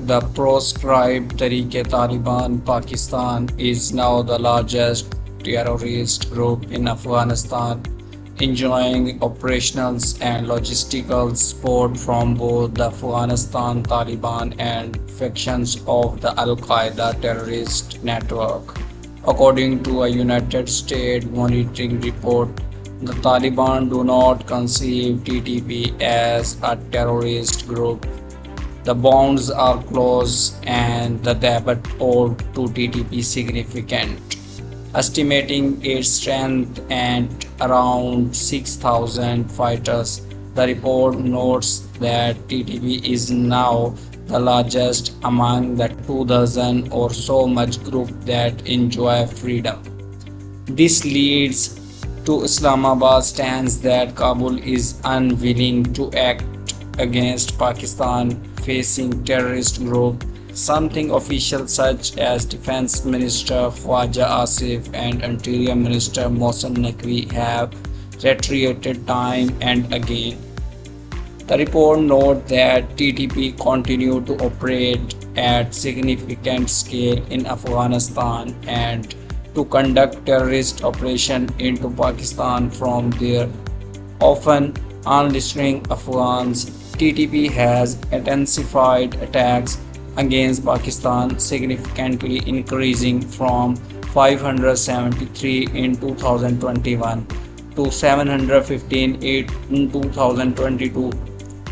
The proscribed Tehreek-e-Taliban Pakistan is now the largest terrorist group in Afghanistan, enjoying operational and logistical support from both the Afghanistan Taliban and factions of the Al Qaeda terrorist network. According to a United States monitoring report, the Taliban do not conceive TTP as a terrorist group. The bonds are close and the debt owed to TTP significant, estimating its strength at around 6,000 fighters. The report notes that TTP is now the largest among the 2 dozen or so much groups that enjoy freedom. This leads to Islamabad's stance that Kabul is unwilling to act against Pakistan facing terrorist group, something officials such as Defense Minister Khwaja Asif and Interior Minister Mohsen Naqvi have reiterated time and again. The report notes that TTP continue to operate at significant scale in Afghanistan and to conduct terrorist operations into Pakistan from there, often unlistening Afghans. TTP has intensified attacks against Pakistan, significantly increasing from 573 in 2021 to 715 in 2022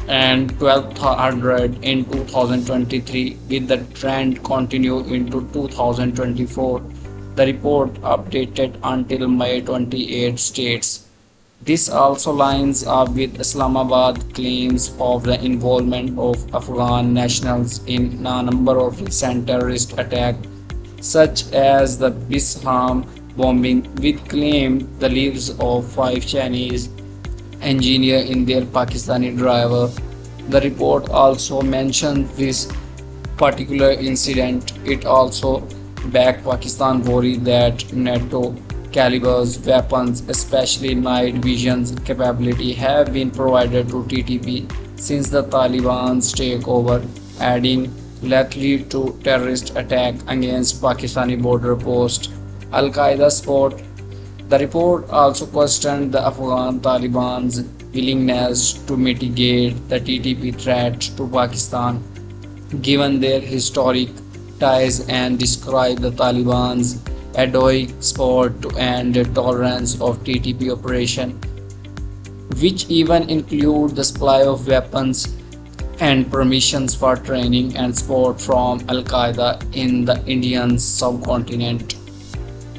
and 1200 in 2023, with the trend continue into 2024. The report updated until May 28 states. This also lines up with Islamabad claims of the involvement of Afghan nationals in a number of recent terrorist attacks, such as the Bisham bombing, which claimed the lives of 5 Chinese engineers in their Pakistani driver. The report also mentioned this particular incident. It also backed Pakistan worry that NATO calibers weapons, especially night vision capability, have been provided to TTP since the Taliban's takeover, adding lethally to terrorist attack against Pakistani border post. Al Qaeda support. The report also questioned the Afghan Taliban's willingness to mitigate the TTP threat to Pakistan, given their historic ties, and described the Taliban's adroit support to end the tolerance of TTP operation, which even include the supply of weapons and permissions for training and support from Al Qaeda in the Indian subcontinent.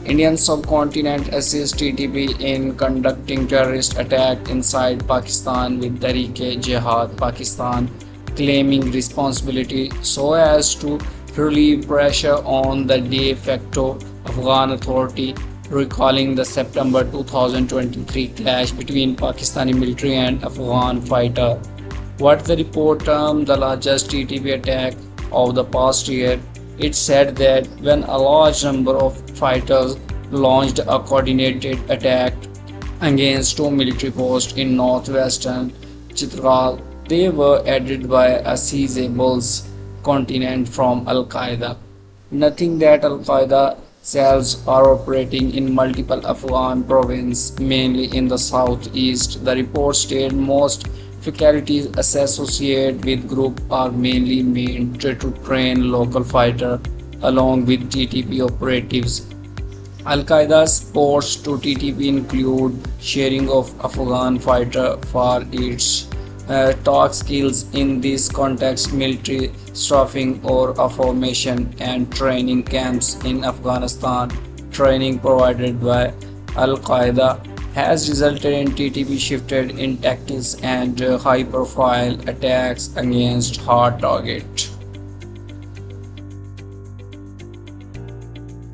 Indian subcontinent assists TTP in conducting terrorist attack inside Pakistan, with Tehreek-e-Jihad Pakistan claiming responsibility so as to relieve pressure on the de facto Afghan Authority, recalling the September 2023 clash between Pakistani military and Afghan fighter. What the report termed the largest TTP attack of the past year, it said that when a large number of fighters launched a coordinated attack against 2 military posts in northwestern Chitral, they were aided by a seizable contingent from Al Qaeda. Nothing that Al Qaeda cells are operating in multiple Afghan provinces, mainly in the southeast. The report stated most fatalities associated with group are mainly meant to train local fighters along with TTP operatives. Al Qaeda's supports to TTP include sharing of Afghan fighter for its talk skills in this context, military staffing or formation and training camps in Afghanistan. Training provided by Al Qaeda has resulted in TTP shifted in tactics and high-profile attacks against hard targets.